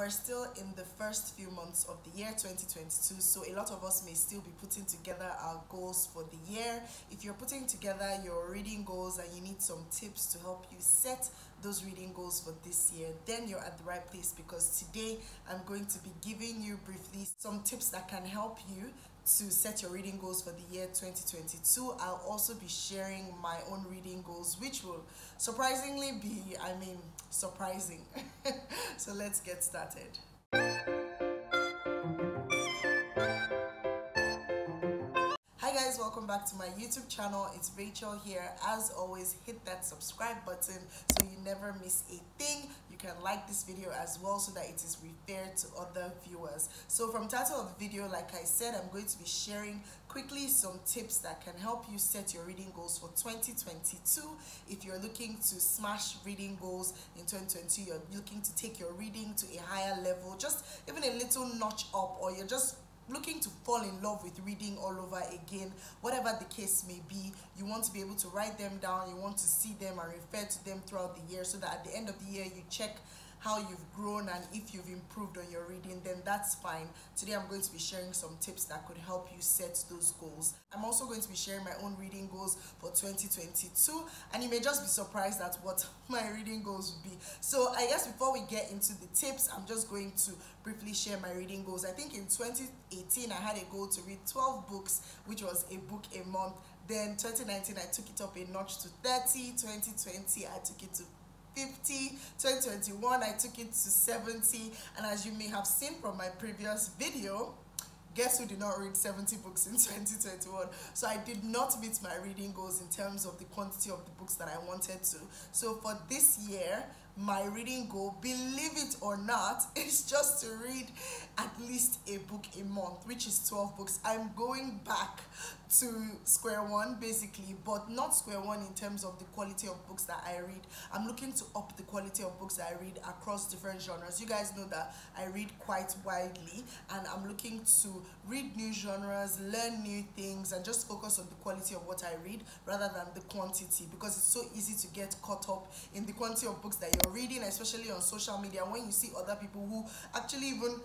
we're still in the first few months of the year 2022, so a lot of us may still be putting together our goals for the year. If you're putting together your reading goals and you need some tips to help you set those reading goals for this year, then you're at the right place, because today I'm going to be giving you briefly some tips that can help you to set your reading goals for the year 2022. I'll also be sharing my own reading goals, which will surprisingly be, surprising. So let's get started. Hi guys, welcome back to my YouTube channel. It's Rachel here. As always, hit that subscribe button so you never miss a thing. You can like this video as well so that it is referred to other viewers. So from the title of the video, like I said, I'm going to be sharing quickly some tips that can help you set your reading goals for 2022. If you're looking to smash reading goals in 2022, you're looking to take your reading to a higher level, just even a little notch up, or you're just looking to fall in love with reading all over again, whatever the case may be, you want to be able to write them down, you want to see them and refer to them throughout the year, so that at the end of the year you check how you've grown and if you've improved on your reading, then that's fine. Today I'm going to be sharing some tips that could help you set those goals. I'm also going to be sharing my own reading goals for 2022, and you may just be surprised at what my reading goals will be. So I guess before we get into the tips, I'm just going to briefly share my reading goals. I think in 2018 I had a goal to read 12 books, which was a book a month. Then 2019 I took it up a notch to 30, 2020 I took it to 50, 2021 I took it to 70, and as you may have seen from my previous video, guess who did not read 70 books in 2021? So I did not meet my reading goals in terms of the quantity of the books that I wanted to. So for this year, my reading goal, believe it or not, is just to read at least a book a month, which is 12 books. I'm going back to square one basically, but not square one in terms of the quality of books that I read. I'm looking to up the quality of books that I read across different genres. You guys know that I read quite widely, and I'm looking to read new genres, learn new things, and just focus on the quality of what I read rather than the quantity, because it's so easy to get caught up in the quantity of books that you're reading, especially on social media, when you see other people who actually even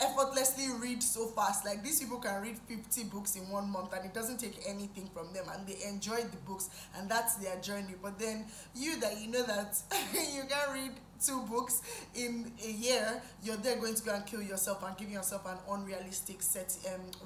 effortlessly read so fast. Like, these people can read 50 books in 1 month and it doesn't take anything from them, and they enjoy the books, and that's their journey. But then you know that you can read 2 books in a year, you're there going to go and kill yourself and give yourself an unrealistic set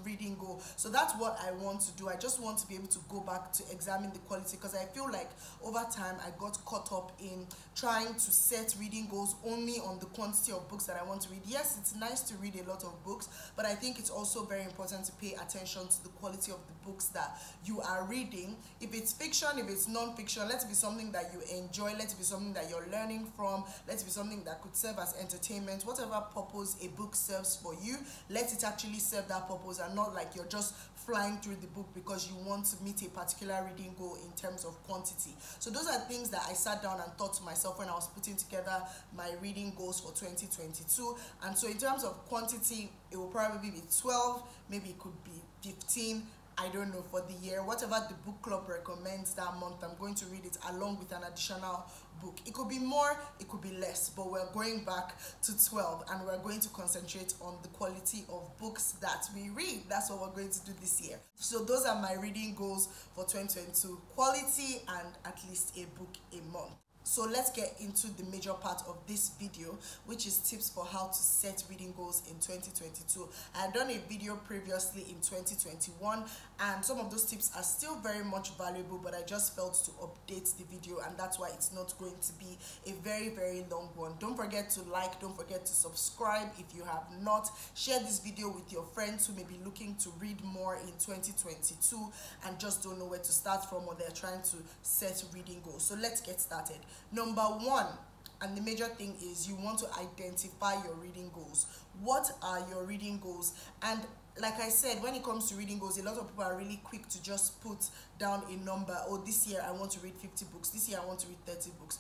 reading goal. So that's what I want to do. I just want to be able to go back to examine the quality, because I feel like over time I got caught up in trying to set reading goals only on the quantity of books that I want to read. Yes, it's nice to read a lot of books, but I think it's also very important to pay attention to the quality of the books that you are reading. If it's fiction, if it's non-fiction, let it be something that you enjoy, let it be something that you're learning from, let it be something that could serve as entertainment. Whatever purpose a book serves for you, let it actually serve that purpose, and not like you're just flying through the book because you want to meet a particular reading goal in terms of quantity. So those are things that I sat down and thought to myself when I was putting together my reading goals for 2022. And so in terms of quantity, it will probably be 12, maybe it could be 15, I don't know, for the year. Whatever the book club recommends that month, I'm going to read it along with an additional book. It could be more, it could be less, but we're going back to 12, and we're going to concentrate on the quality of books that we read. That's what we're going to do this year. So those are my reading goals for 2022: quality and at least a book a month. So let's get into the major part of this video, which is tips for how to set reading goals in 2022. I had done a video previously in 2021, and some of those tips are still very much valuable, but I just felt to update the video, and that's why it's not going to be a very, very long one. Don't forget to like, don't forget to subscribe if you have not. Share this video with your friends who may be looking to read more in 2022 and just don't know where to start from, or they're trying to set reading goals. So let's get started. Number one, and the major thing, is you want to identify your reading goals. What are your reading goals? And like I said, when it comes to reading goals, a lot of people are really quick to just put down a number. Oh, this year I want to read 50 books. This year I want to read 30 books.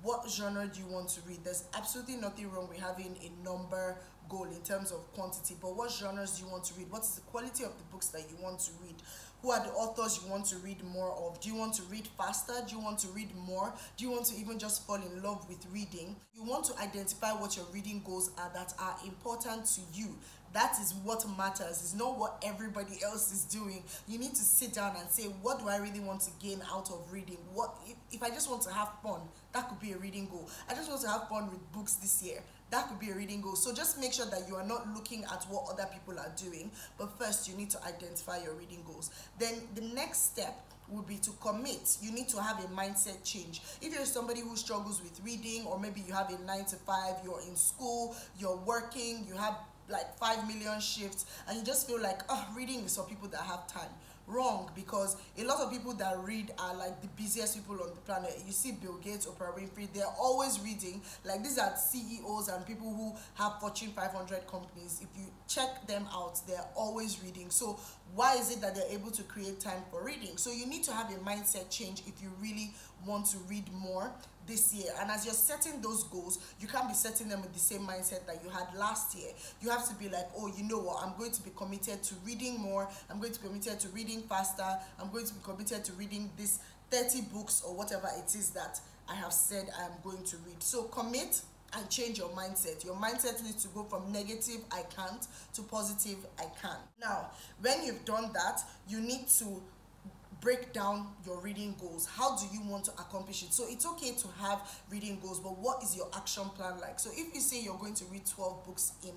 What genre do you want to read? There's absolutely nothing wrong with having a number goal in terms of quantity, but what genres do you want to read? What is the quality of the books that you want to read? Who are the authors you want to read more of? Do you want to read faster? Do you want to read more? Do you want to even just fall in love with reading? You want to identify what your reading goals are that are important to you. That is what matters. It's not what everybody else is doing. You need to sit down and say, what do I really want to gain out of reading? What if I just want to have fun? That could be a reading goal. I just want to have fun with books this year. That could be a reading goal. So just make sure that you are not looking at what other people are doing, but first you need to identify your reading goals. Then the next step would be to commit. You need to have a mindset change. If you're somebody who struggles with reading, or maybe you have a 9 to 5, you're in school, you're working, you have like 5 million shifts, and you just feel like, oh, reading is for people that have time. Wrong, because a lot of people that read are like the busiest people on the planet. You see Bill Gates, Oprah Winfrey, they're always reading. Like, these are CEOs and people who have Fortune 500 companies. If you check them out, they're always reading. So why is it that they're able to create time for reading? So you need to have a mindset change if you really want to read more this year. And as you're setting those goals, you can't be setting them with the same mindset that you had last year. You have to be like, oh, you know what, I'm going to be committed to reading more, I'm going to be committed to reading faster, I'm going to be committed to reading this 30 books or whatever it is that I have said I'm going to read. So commit and change your mindset. Your mindset needs to go from negative, I can't, to positive, I can. Now, when you've done that, you need to break down your reading goals. How do you want to accomplish it? So it's okay to have reading goals, but what is your action plan like? So if you say you're going to read 12 books in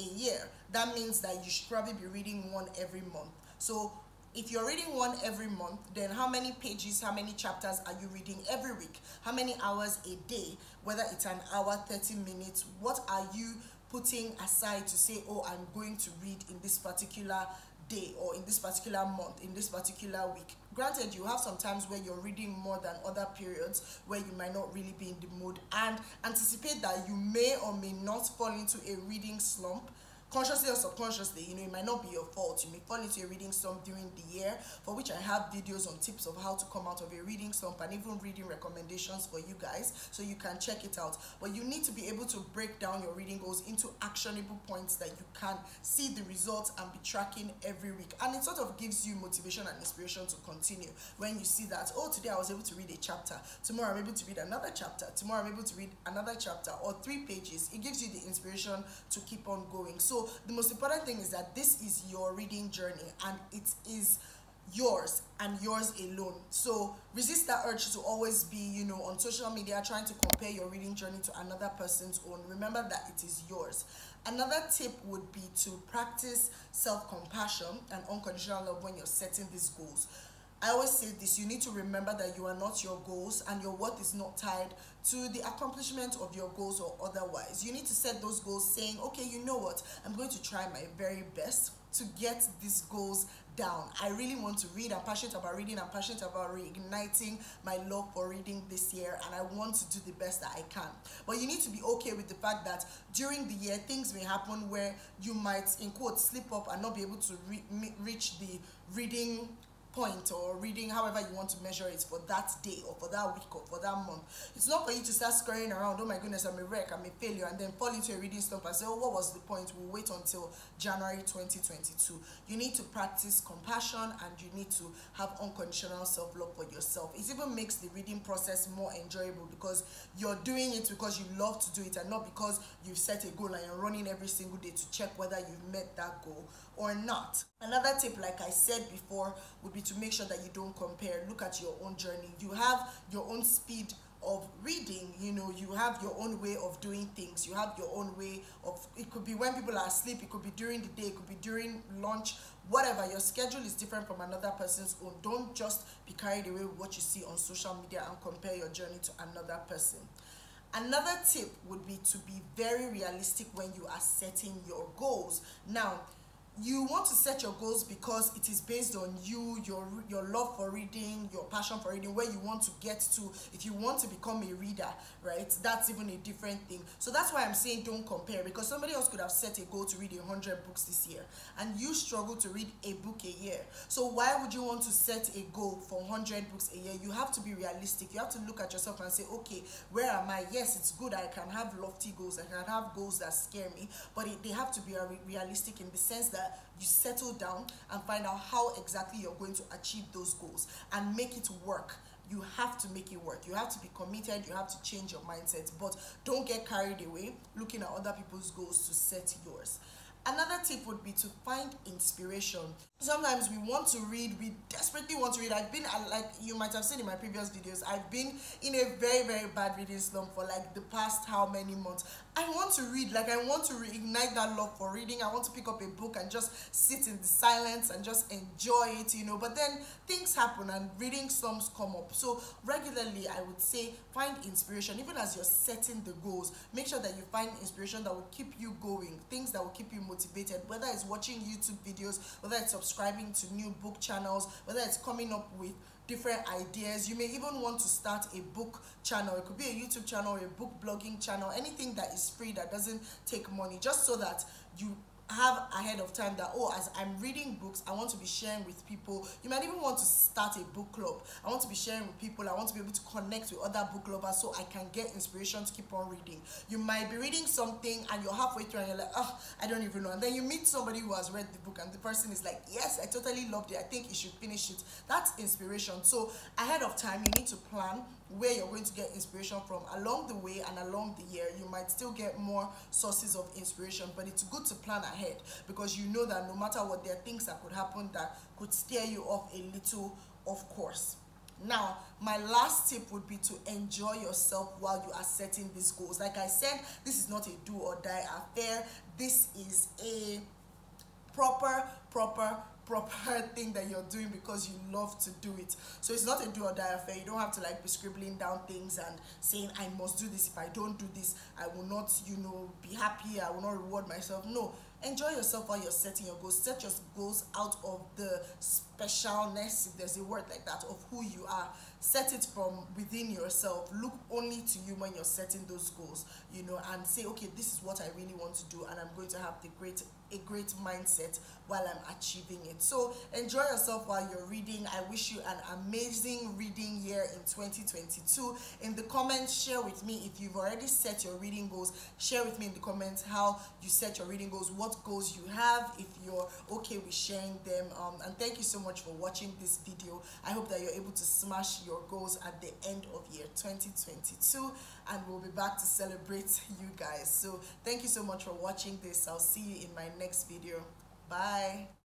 a year, that means that you should probably be reading one every month. So if you're reading one every month, then how many pages, how many chapters are you reading every week? How many hours a day? Whether it's an hour, 30 minutes, what are you putting aside to say, oh, I'm going to read in this particular day, or in this particular month, in this particular week? Granted, you have some times where you're reading more than other periods where you might not really be in the mood, and anticipate that you may or may not fall into a reading slump. Consciously or subconsciously, you know, it might not be your fault. You may fall into a reading slump during the year, for which I have videos on tips of how to come out of a reading slump, and even reading recommendations for you guys, so you can check it out. But you need to be able to break down your reading goals into actionable points that you can see the results and be tracking every week. And it sort of gives you motivation and inspiration to continue when you see that, oh, today I was able to read a chapter, tomorrow I'm able to read another chapter, tomorrow I'm able to read another chapter, or 3 pages. It gives you the inspiration to keep on going. So the most important thing is that this is your reading journey, and it is yours and yours alone. So resist that urge to always be, you know, on social media trying to compare your reading journey to another person's own. Remember that it is yours. Another tip would be to practice self-compassion and unconditional love when you're setting these goals. I always say this: you need to remember that you are not your goals, and your worth is not tied to the accomplishment of your goals or otherwise. You need to set those goals saying, okay, you know what, I'm going to try my very best to get these goals down. I really want to read. I'm passionate about reading. I'm passionate about reigniting my love for reading this year, and I want to do the best that I can. But you need to be okay with the fact that during the year, things may happen where you might, in quotes, slip up and not be able to reach the reading point, or reading, however you want to measure it, for that day or for that week or for that month. It's not for you to start scurrying around, oh my goodness, I'm a wreck, I'm a failure, and then fall into a reading slump and say, oh, what was the point? We'll wait until January 2022. You need to practice compassion, and you need to have unconditional self-love for yourself. It even makes the reading process more enjoyable, because you're doing it because you love to do it, and not because you've set a goal and you're running every single day to check whether you've met that goal or not. Another tip, like I said before, would be to make sure that you don't compare. Look at your own journey. You have your own speed of reading, you know, you have your own way of doing things, you have your own way of, it could be when people are asleep, it could be during the day, it could be during lunch, whatever. Your schedule is different from another person's own. Don't just be carried away with what you see on social media and compare your journey to another person. Another tip would be to be very realistic when you are setting your goals. Now, you want to set your goals because it is based on you, your love for reading, your passion for reading, where you want to get to. If you want to become a reader, right, that's even a different thing. So that's why I'm saying don't compare, because somebody else could have set a goal to read 100 books this year and you struggle to read a book a year. So why would you want to set a goal for 100 books a year? You have to be realistic. You have to look at yourself and say, okay, where am I? Yes, it's good, I can have lofty goals, I can have goals that scare me, but they have to be realistic in the sense that you settle down and find out how exactly you're going to achieve those goals and make it work. You have to make it work. You have to be committed. You have to change your mindset, but don't get carried away looking at other people's goals to set yours. Another tip would be to find inspiration. Sometimes we want to read, we desperately want to read. I've been, like you might have seen in my previous videos, I've been in a very, very bad reading slump for like the past how many months. I want to read, like I want to reignite that love for reading. I want to pick up a book and just sit in the silence and just enjoy it, you know. But then things happen and reading slumps come up. So regularly, I would say find inspiration. Even as you're setting the goals, make sure that you find inspiration that will keep you going, things that will keep you motivated, whether it's watching YouTube videos, whether it's subscribing to new book channels, whether it's coming up with different ideas. You may even want to start a book channel. It could be a YouTube channel, a book blogging channel, anything that is free, that doesn't take money, just so that you have ahead of time that, oh, as I'm reading books, I want to be sharing with people. You might even want to start a book club. I want to be sharing with people. I want to be able to connect with other book lovers so I can get inspiration to keep on reading. You might be reading something and you're halfway through and you're like, oh, I don't even know. And then you meet somebody who has read the book and the person is like, yes, I totally loved it, I think you should finish it. That's inspiration. So ahead of time, you need to plan where you're going to get inspiration from along the way and along the year. You might still get more sources of inspiration, but it's good to plan ahead, because you know that no matter what, there are things that could happen that could steer you off a little off course. Now, my last tip would be to enjoy yourself while you are setting these goals. Like I said, this is not a do or die affair. This is a proper thing that you're doing because you love to do it. So it's not a do or die affair. You don't have to like be scribbling down things and saying, I must do this. If I don't do this, I will not, you know, be happy. I will not reward myself. No, enjoy yourself while you're setting your goals. Set your goals out of the specialness, if there's a word like that, of who you are. Set it from within yourself. Look only to you when you're setting those goals, you know, and say, okay, this is what I really want to do, and I'm going to have a great mindset while I'm achieving it. So enjoy yourself while you're reading. I wish you an amazing reading year in 2022. In the comments, share with me if you've already set your reading goals. Share with me in the comments how you set your reading goals, what goals you have, if you're okay with sharing them. And thank you so much for watching this video. I hope that you're able to smash your goals at the end of year 2022, and we'll be back to celebrate you guys. So thank you so much for watching this. I'll see you in my next video. Bye.